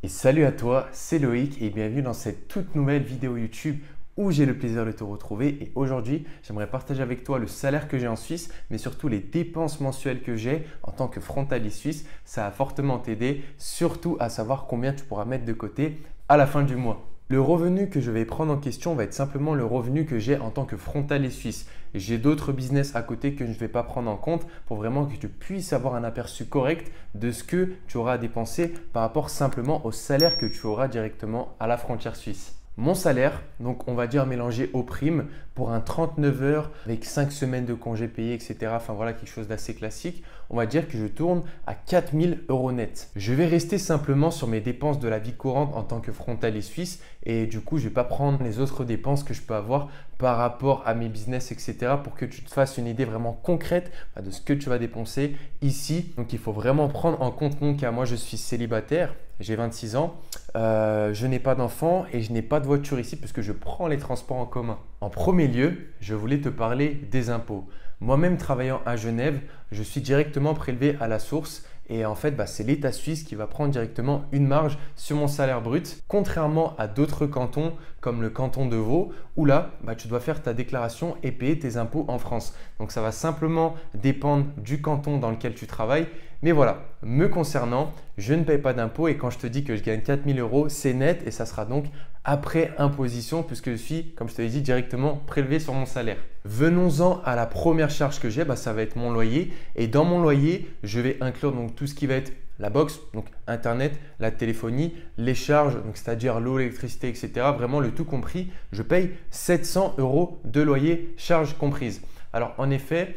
Et salut à toi, c'est Loïc et bienvenue dans cette toute nouvelle vidéo YouTube où j'ai le plaisir de te retrouver. Et aujourd'hui, j'aimerais partager avec toi le salaire que j'ai en Suisse, mais surtout les dépenses mensuelles que j'ai en tant que frontalier suisse. Ça va fortement t'aider, surtout à savoir combien tu pourras mettre de côté à la fin du mois. Le revenu que je vais prendre en question va être simplement le revenu que j'ai en tant que frontalier suisse. J'ai d'autres business à côté que je ne vais pas prendre en compte pour vraiment que tu puisses avoir un aperçu correct de ce que tu auras à dépenser par rapport simplement au salaire que tu auras directement à la frontière suisse. Mon salaire, donc on va dire mélangé aux primes pour un 39 heures avec 5 semaines de congés payés, etc. Enfin voilà, quelque chose d'assez classique. On va dire que je tourne à 4000 euros net. Je vais rester simplement sur mes dépenses de la vie courante en tant que frontalier suisse et du coup, je ne vais pas prendre les autres dépenses que je peux avoir par rapport à mes business, etc. pour que tu te fasses une idée vraiment concrète de ce que tu vas dépenser ici. Donc, il faut vraiment prendre en compte mon cas. Moi, je suis célibataire, j'ai 26 ans, je n'ai pas d'enfant et je n'ai pas de voiture ici puisque je prends les transports en commun. En premier lieu, je voulais te parler des impôts. Moi-même, travaillant à Genève, je suis directement prélevé à la source. Et en fait, c'est l'État suisse qui va prendre directement une marge sur mon salaire brut, contrairement à d'autres cantons comme le canton de Vaud, où là, tu dois faire ta déclaration et payer tes impôts en France. Donc, ça va simplement dépendre du canton dans lequel tu travailles. Mais voilà, me concernant, je ne paye pas d'impôts et quand je te dis que je gagne 4000 euros, c'est net et ça sera donc après imposition puisque je suis, comme je te l'ai dit, directement prélevé sur mon salaire. Venons-en à la première charge que j'ai, ça va être mon loyer. Et dans mon loyer, je vais inclure donc tout ce qui va être la box, donc Internet, la téléphonie, les charges, c'est-à-dire l'eau, l'électricité, etc. Vraiment le tout compris, je paye 700 euros de loyer, charges comprises. Alors en effet,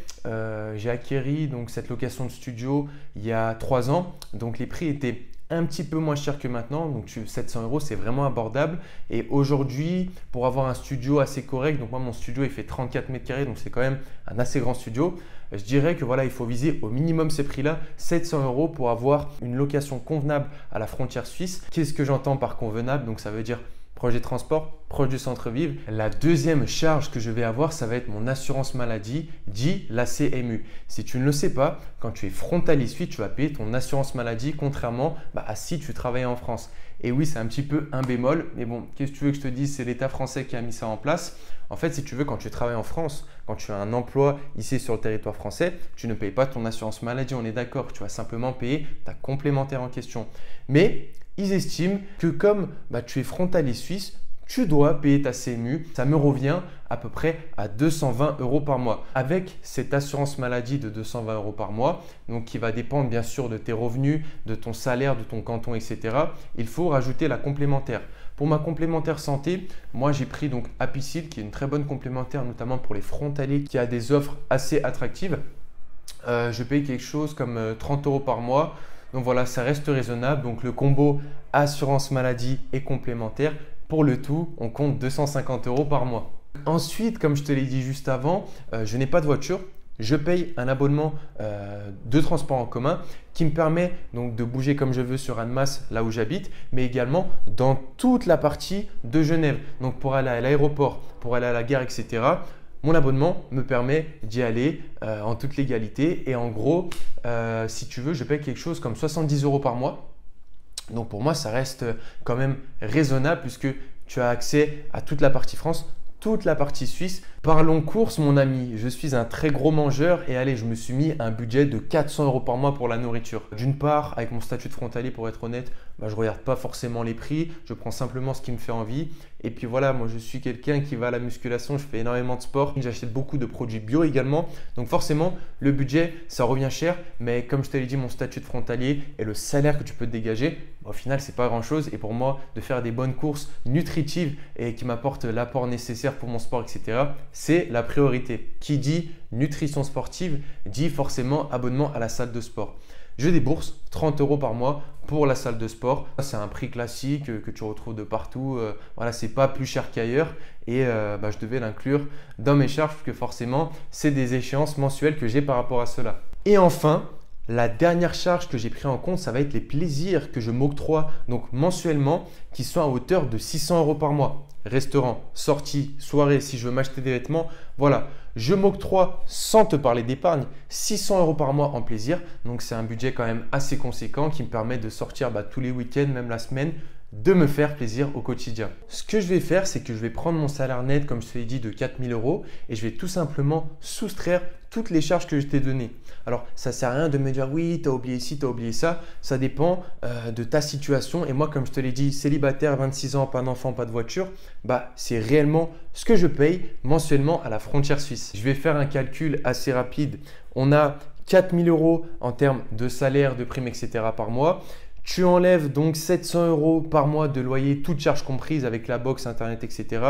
j'ai acquéri donc cette location de studio il y a 3 ans. Donc les prix étaient un petit peu moins chers que maintenant. Donc 700 euros, c'est vraiment abordable. Et aujourd'hui, pour avoir un studio assez correct, donc moi mon studio il fait 34 mètres carrés, donc c'est quand même un assez grand studio. Je dirais que voilà, il faut viser au minimum ces prix-là, 700 euros pour avoir une location convenable à la frontière suisse. Qu'est-ce que j'entends par convenable? Donc ça veut dire projet de transport, proche du centre-ville. La deuxième charge que je vais avoir, ça va être mon assurance maladie, dit la CMU. Si tu ne le sais pas, quand tu es frontalier suisse, tu vas payer ton assurance maladie contrairement à si tu travaillais en France. Et oui, c'est un petit peu un bémol, mais bon, qu'est-ce que tu veux que je te dise? C'est l'État français qui a mis ça en place. En fait, si tu veux, quand tu travailles en France, quand tu as un emploi ici sur le territoire français, tu ne payes pas ton assurance maladie, on est d'accord. Tu vas simplement payer ta complémentaire en question. Mais ils estiment que comme tu es frontalier suisse, tu dois payer ta CMU. Ça me revient à peu près à 220 euros par mois. Avec cette assurance maladie de 220 euros par mois, donc qui va dépendre bien sûr de tes revenus, de ton salaire, de ton canton, etc., il faut rajouter la complémentaire. Pour ma complémentaire santé, moi j'ai pris donc Apicil, qui est une très bonne complémentaire, notamment pour les frontaliers, qui a des offres assez attractives. Je paye quelque chose comme 30 euros par mois. Donc voilà, ça reste raisonnable. Donc le combo assurance maladie et complémentaire, pour le tout, on compte 250 euros par mois. Ensuite, comme je te l'ai dit juste avant, je n'ai pas de voiture. Je paye un abonnement de transport en commun qui me permet donc de bouger comme je veux sur Annemasse, là où j'habite, mais également dans toute la partie de Genève. Donc pour aller à l'aéroport, pour aller à la gare, etc. Mon abonnement me permet d'y aller en toute légalité et en gros, si tu veux, je paye quelque chose comme 70 euros par mois. Donc pour moi, ça reste quand même raisonnable puisque tu as accès à toute la partie France, toute la partie suisse. Parlons courses, mon ami. Je suis un très gros mangeur et allez, je me suis mis un budget de 400 euros par mois pour la nourriture. D'une part, avec mon statut de frontalier, pour être honnête, je ne regarde pas forcément les prix. Je prends simplement ce qui me fait envie. Et puis voilà, moi je suis quelqu'un qui va à la musculation, je fais énormément de sport. J'achète beaucoup de produits bio également. Donc forcément, le budget, ça revient cher. Mais comme je te l'ai dit, mon statut de frontalier et le salaire que tu peux te dégager, au final, ce n'est pas grand-chose. Et pour moi, de faire des bonnes courses nutritives et qui m'apportent l'apport nécessaire pour mon sport, etc., c'est la priorité. Qui dit nutrition sportive, dit forcément abonnement à la salle de sport. Je débourse 30 euros par mois pour la salle de sport. C'est un prix classique que tu retrouves de partout. Voilà, c'est pas plus cher qu'ailleurs et je devais l'inclure dans mes charges parce que forcément, c'est des échéances mensuelles que j'ai par rapport à cela. Et enfin, la dernière charge que j'ai pris en compte, ça va être les plaisirs que je m'octroie donc mensuellement qui sont à hauteur de 600 euros par mois. Restaurant, sortie, soirée, si je veux m'acheter des vêtements, voilà. Je m'octroie, sans te parler d'épargne, 600 € par mois en plaisir. Donc, c'est un budget quand même assez conséquent qui me permet de sortir tous les week-ends, même la semaine, de me faire plaisir au quotidien. Ce que je vais faire, c'est que je vais prendre mon salaire net, comme je te l'ai dit, de 4 000 € et je vais tout simplement soustraire toutes les charges que je t'ai données. Alors, ça ne sert à rien de me dire oui, tu as oublié ci, tu as oublié ça. Ça dépend de ta situation. Et moi, comme je te l'ai dit, célibataire, 26 ans, pas d'enfant, pas de voiture, c'est réellement ce que je paye mensuellement à la frontière suisse. Je vais faire un calcul assez rapide. On a 4 000 € en termes de salaire, de primes, etc. par mois. Tu enlèves donc 700 € par mois de loyer, toutes charges comprises avec la box, internet, etc.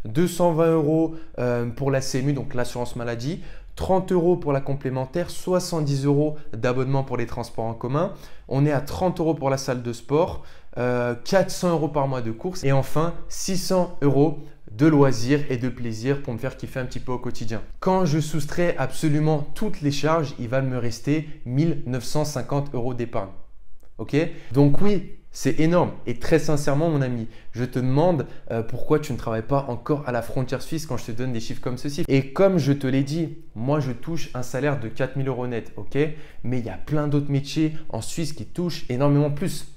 220 € pour la CMU, donc l'assurance maladie. 30 € pour la complémentaire, 70 € d'abonnement pour les transports en commun. On est à 30 € pour la salle de sport, 400 € par mois de courses et enfin 600 € de loisirs et de plaisir pour me faire kiffer un petit peu au quotidien. Quand je soustrais absolument toutes les charges, il va me rester 1 950 € d'épargne. Ok? Donc oui, c'est énorme. Et très sincèrement, mon ami, je te demande pourquoi tu ne travailles pas encore à la frontière suisse quand je te donne des chiffres comme ceci. Et comme je te l'ai dit, moi, je touche un salaire de 4 000 € net. Ok? Mais il y a plein d'autres métiers en Suisse qui touchent énormément plus.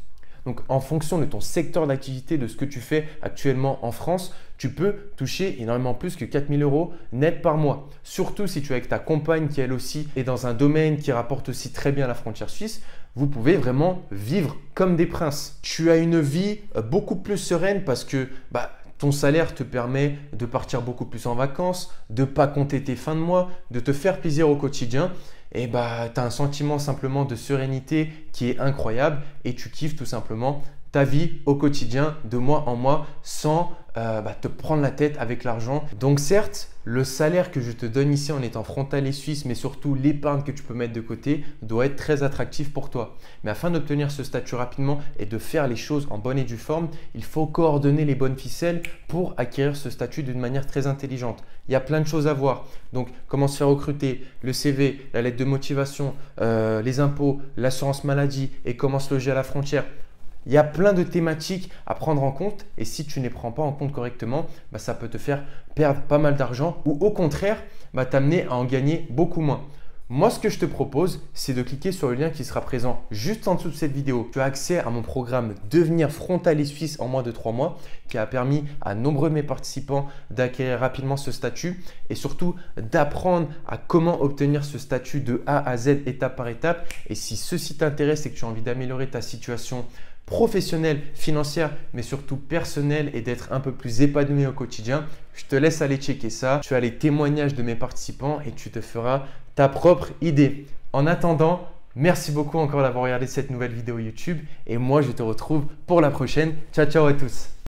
Donc, en fonction de ton secteur d'activité, de ce que tu fais actuellement en France, tu peux toucher énormément plus que 4 000 € net par mois. Surtout si tu es avec ta compagne qui elle aussi est dans un domaine qui rapporte aussi très bien à la frontière suisse, vous pouvez vraiment vivre comme des princes. Tu as une vie beaucoup plus sereine parce que ton salaire te permet de partir beaucoup plus en vacances, de ne pas compter tes fins de mois, de te faire plaisir au quotidien. Et tu as un sentiment simplement de sérénité qui est incroyable et tu kiffes tout simplement ta vie au quotidien de mois en mois sans te prendre la tête avec l'argent. Donc certes, le salaire que je te donne ici en étant frontalier suisse, mais surtout l'épargne que tu peux mettre de côté doit être très attractif pour toi. Mais afin d'obtenir ce statut rapidement et de faire les choses en bonne et due forme, il faut coordonner les bonnes ficelles pour acquérir ce statut d'une manière très intelligente. Il y a plein de choses à voir. Donc, comment se faire recruter, le CV, la lettre de motivation, les impôts, l'assurance maladie et comment se loger à la frontière. Il y a plein de thématiques à prendre en compte et si tu ne les prends pas en compte correctement, ça peut te faire perdre pas mal d'argent ou au contraire, t'amener à en gagner beaucoup moins. Moi, ce que je te propose, c'est de cliquer sur le lien qui sera présent juste en dessous de cette vidéo. Tu as accès à mon programme Devenir frontalier suisse en moins de 3 mois qui a permis à nombreux de mes participants d'acquérir rapidement ce statut et surtout d'apprendre à comment obtenir ce statut de A à Z étape par étape. Et si ceci t'intéresse et que tu as envie d'améliorer ta situation professionnelle, financière, mais surtout personnelle et d'être un peu plus épanoui au quotidien, je te laisse aller checker ça. Tu as les témoignages de mes participants et tu te feras ta propre idée. En attendant, merci beaucoup encore d'avoir regardé cette nouvelle vidéo YouTube et moi je te retrouve pour la prochaine. Ciao, ciao à tous.